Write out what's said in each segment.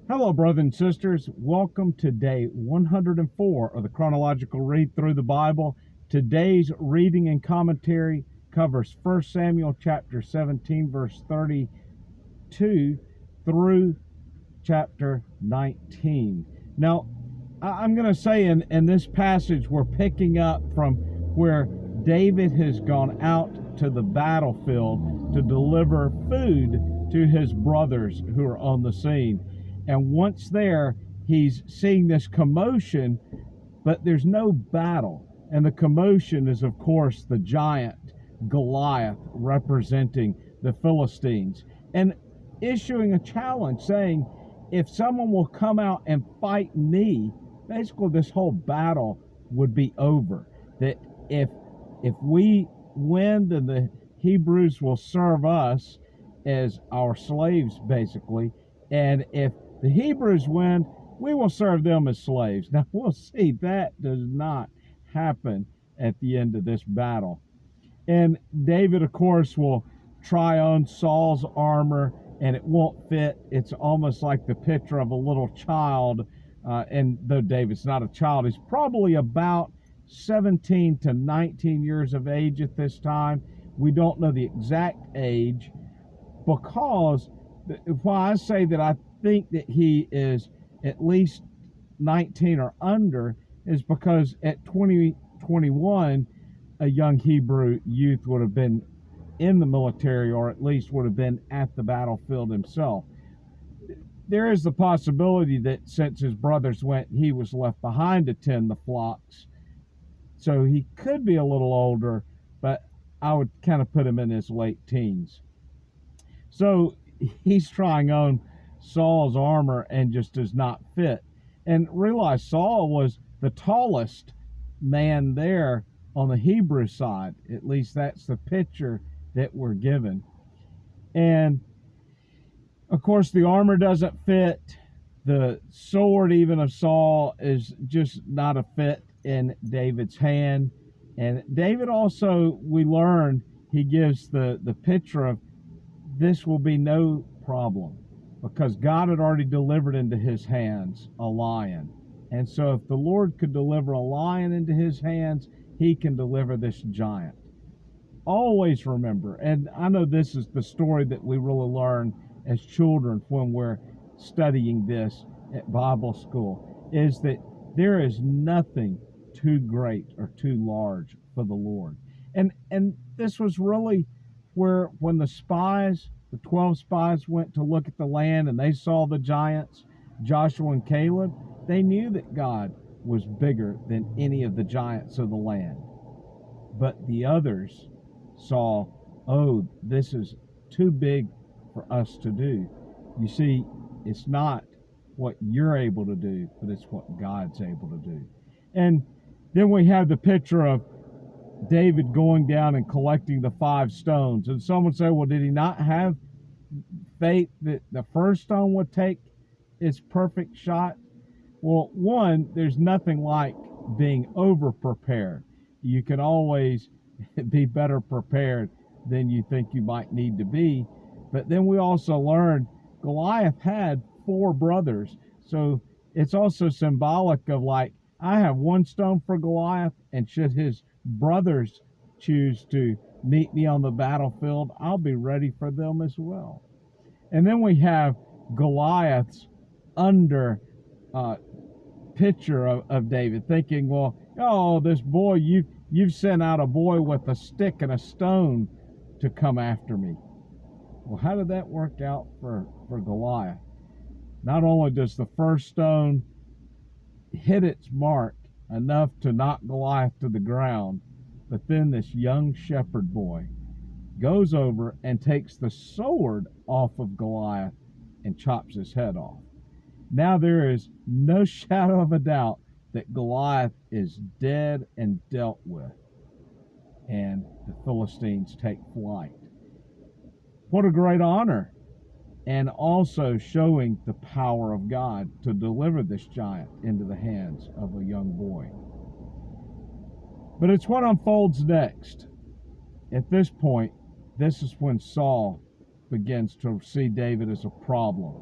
Hello, brothers and sisters. Welcome to day 104 of the Chronological Read Through the Bible. Today's reading and commentary covers 1 Samuel chapter 17, verse 32 through chapter 19. Now, I'm going to say in this passage, we're picking up from where David has gone out to the battlefield to deliver food to his brothers who are on the scene. And once there, he's seeing this commotion, but there's no battle. And the commotion is, of course, the giant Goliath representing the Philistines, and issuing a challenge saying, if someone will come out and fight me, basically this whole battle would be over. That if we win, then the Hebrews will serve us as our slaves, basically. And if the Hebrews win, we will serve them as slaves. Now, we'll see that does not happen at the end of this battle. And David, of course, will try on Saul's armor, and it won't fit. It's almost like the picture of a little child. And though David's not a child, he's probably about 17 to 19 years of age at this time. We don't know the exact age, because why I say that I think that he is at least 19 or under is because at 21, a young Hebrew youth would have been in the military, or at least would have been at the battlefield himself. There is the possibility that since his brothers went, he was left behind to tend the flocks. So he could be a little older, but I would kind of put him in his late teens. So he's trying on Saul's armor and just does not fit. And realize Saul was the tallest man there on the Hebrew side. At least that's the picture that we're given. And of course, the armor doesn't fit. The sword, even of Saul, is just not a fit in David's hand. And David also, we learn, he gives the picture of this will be no problem, because God had already delivered into his hands a lion. And so if the Lord could deliver a lion into his hands, he can deliver this giant. Always remember, and I know this is the story that we really learn as children when we're studying this at Bible school, is that there is nothing too great or too large for the Lord. And this was really where, when the 12 spies went to look at the land and they saw the giants, Joshua and Caleb, they knew that God was bigger than any of the giants of the land. But the others saw, oh, this is too big for us to do. You see, it's not what you're able to do, but it's what God's able to do. And then we have the picture of David going down and collecting the 5 stones. And someone say, well, did he not have faith that the first stone would take its perfect shot? Well, one, there's nothing like being over prepared. You can always be better prepared than you think you might need to be. But then we also learned Goliath had 4 brothers. So it's also symbolic of, like, I have 1 stone for Goliath, and should his brothers choose to meet me on the battlefield, I'll be ready for them as well. And then we have Goliath's under picture of David, thinking, well, oh, this boy, you've sent out a boy with a stick and a stone to come after me. Well, how did that work out for Goliath? Not only does the first stone hit its mark enough to knock Goliath to the ground, but then this young shepherd boy goes over and takes the sword off of Goliath and chops his head off. Now there is no shadow of a doubt that Goliath is dead and dealt with, and the Philistines take flight. What a great honor, and also showing the power of God to deliver this giant into the hands of a young boy. But it's what unfolds next. At this point, this is when Saul begins to see David as a problem.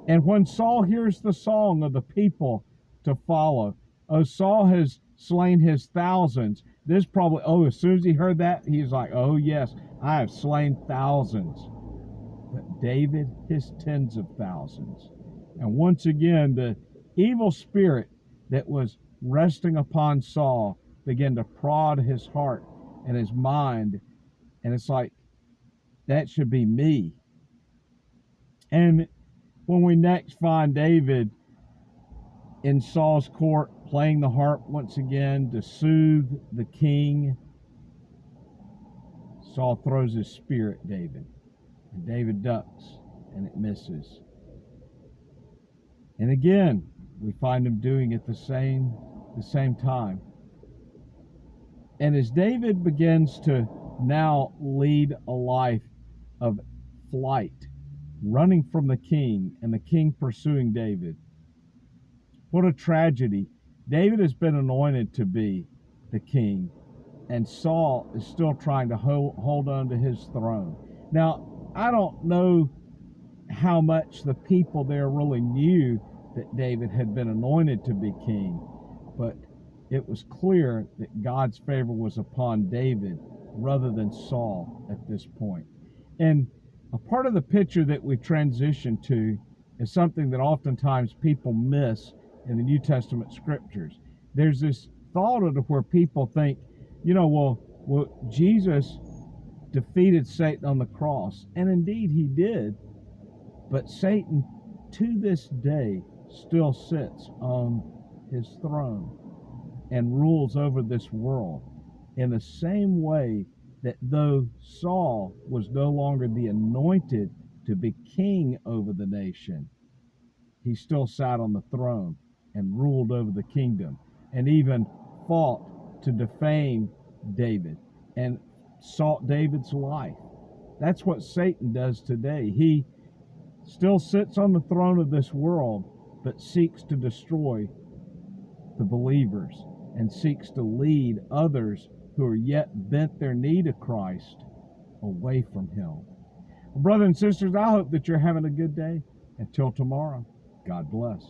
And when Saul hears the song of the people to follow, oh, Saul has slain his thousands. This probably, as soon as he heard that, he's like, oh, yes, I have slain thousands. But David, his tens of thousands. And once again, the evil spirit that was resting upon Saul began to prod his heart and his mind. And it's like, that should be me. And when we next find David in Saul's court playing the harp once again to soothe the king, Saul throws his spear at David, and David ducks, and it misses. And again, we find him doing it the same time. And as David begins to now lead a life of flight, running from the king and the king pursuing David, what a tragedy. David has been anointed to be the king, and Saul is still trying to hold on to his throne. Now, I don't know how much the people there really knew that David had been anointed to be king, but it was clear that God's favor was upon David rather than Saul at this point. And a part of the picture that we transition to is something that oftentimes people miss in the New Testament scriptures. There's this thought of where people think, well, Jesus defeated Satan on the cross, and indeed he did, but Satan to this day still sits on his throne and rules over this world in the same way that though Saul was no longer the anointed to be king over the nation, he still sat on the throne and ruled over the kingdom, and even fought to defame David and sought David's life. That's what Satan does today. He still sits on the throne of this world, but seeks to destroy the believers and seeks to lead others who are yet bent their knee to Christ away from him. Well, brothers and sisters, I hope that you're having a good day. Until tomorrow, God bless.